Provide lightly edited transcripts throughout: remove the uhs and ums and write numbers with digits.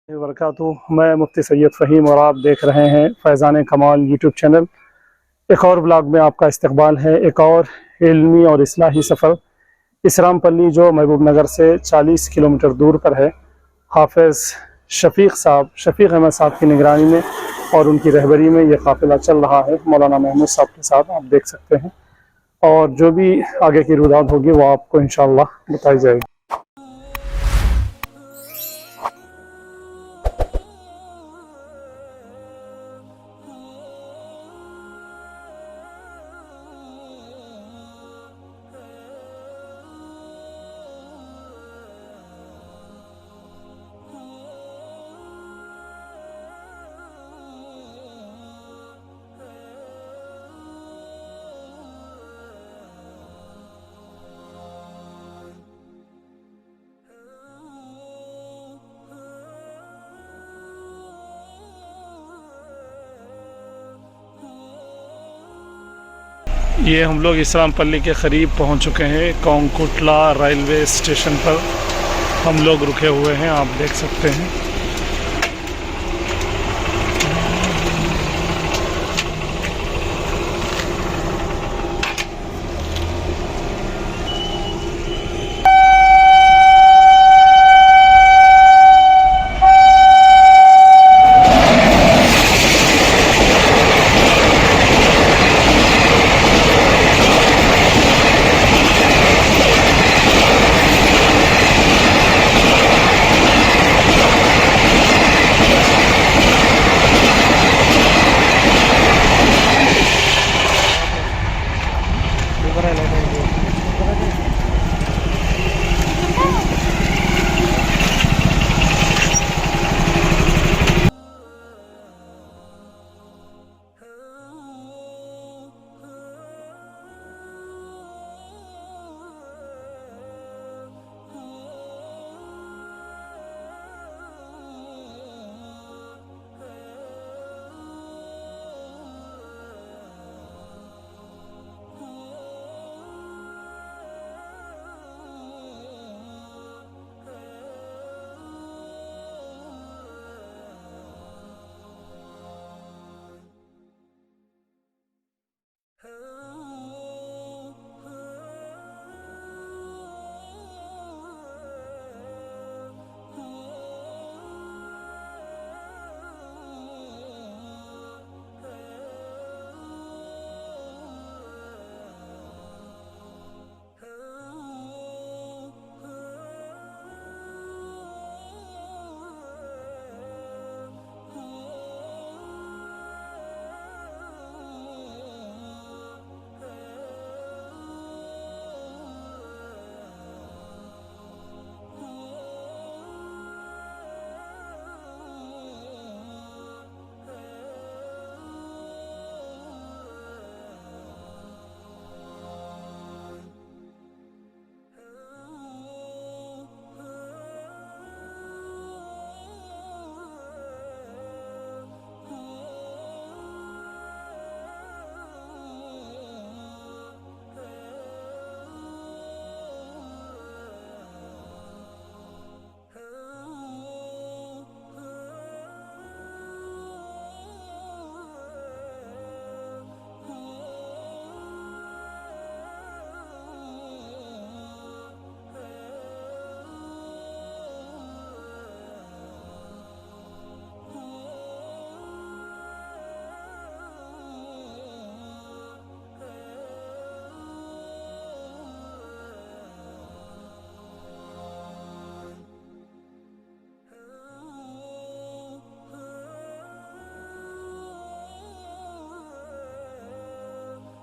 वबरकातुहू। मैं मुफ्ती सैयद फ़हीम और आप देख रहे हैं फैज़ान कमाल यूट्यूब चैनल। एक और ब्लॉग में आपका इस्तकबाल है। एक और इल्मी और इस्लाही सफ़र इसरामपल्ली जो महबूब नगर से 40 किलोमीटर दूर पर है। हाफ़िज़ शफ़ीक़ अहमद साहब की निगरानी में और उनकी रहबरी में ये काफ़िला चल रहा है। मौलाना महमूद साहब के साथ आप देख सकते हैं, और जो भी आगे की रुदात होगी वो आपको इंशाअल्लाह बताई जाएगी। ये हम लोग इसरामपल्ली के क़रीब पहुंच चुके हैं। कोंगकुटला रेलवे स्टेशन पर हम लोग रुके हुए हैं, आप देख सकते हैं।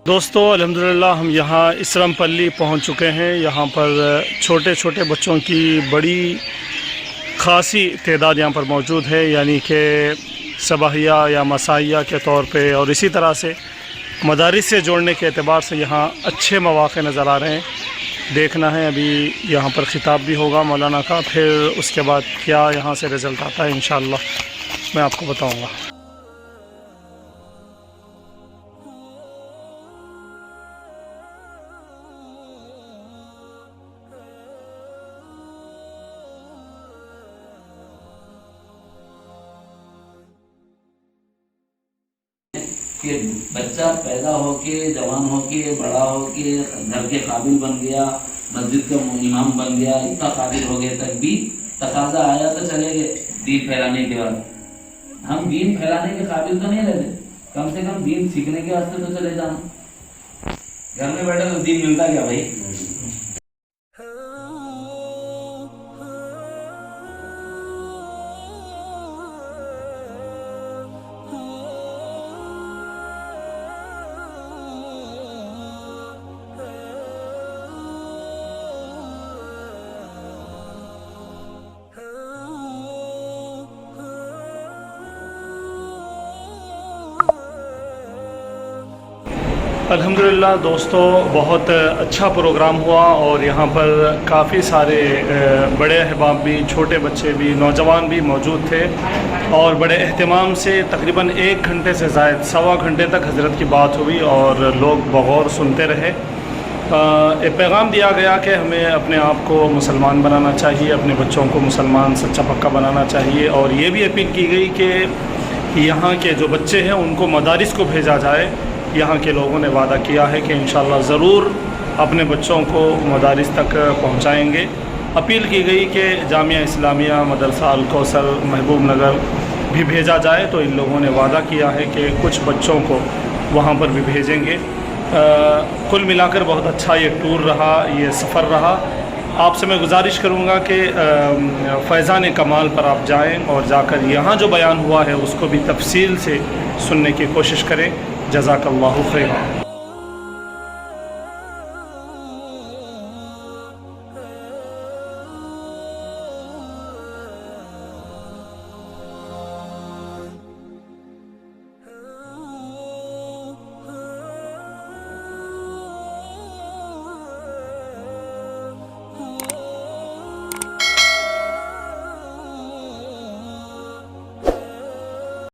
दोस्तों अल्हम्दुलिल्लाह हम यहाँ इसरामपल्ली पहुँच चुके हैं। यहाँ पर छोटे छोटे बच्चों की बड़ी ख़ासी तादाद यहाँ पर मौजूद है, यानी कि सबाहिया या मसाइया के तौर पे, और इसी तरह से मदारिस से जोड़ने के एतबार से यहाँ अच्छे मौक़े नज़र आ रहे हैं। देखना है, अभी यहाँ पर ख़िताब भी होगा मौलाना का, फिर उसके बाद क्या यहाँ से रिज़ल्ट आता है इंशाअल्लाह मैं आपको बताऊँगा। कि बच्चा पैदा होके जवान होके बड़ा होके घर के काबिल बन गया, मस्जिद का इमाम बन गया, इतना काबिल हो गया, तक भी तकाजा आया तो चले गए दीन फैलाने के बाद। हम दीन फैलाने के काबिल तो नहीं रहते, कम से कम दीन सीखने के वास्ते तो चले जाना। घर में बैठे तो दीन मिलता क्या भाई? अल्हम्दुलिल्लाह दोस्तों, बहुत अच्छा प्रोग्राम हुआ और यहाँ पर काफ़ी सारे बड़े अहबाब भी, छोटे बच्चे भी, नौजवान भी मौजूद थे और बड़े अहतमाम से तकरीबन 1 घंटे से ज़ायद, 1.25 घंटे तक हज़रत की बात हुई और लोग बगौर सुनते रहे। एक पैगाम दिया गया कि हमें अपने आप को मुसलमान बनाना चाहिए, अपने बच्चों को मुसलमान सच्चा पक्का बनाना चाहिए और ये भी अपील की गई कि यहाँ के जो बच्चे हैं उनको मदारिस को भेजा जाए। यहाँ के लोगों ने वादा किया है कि इंशाअल्लाह ज़रूर अपने बच्चों को मदारिस तक पहुँचाएँगे। अपील की गई कि जामिया इस्लामिया, मदरसा अल कौसर, महबूब नगर भी भेजा जाए, तो इन लोगों ने वादा किया है कि कुछ बच्चों को वहाँ पर भी भेजेंगे। कुल मिलाकर बहुत अच्छा ये टूर रहा, ये सफ़र रहा। आपसे मैं गुजारिश करूँगा कि फैज़ान कमाल पर आप जाएँ और जाकर यहाँ जो बयान हुआ है उसको भी तफसील से सुनने की कोशिश करें। जज़ाकल्लाहु खैर।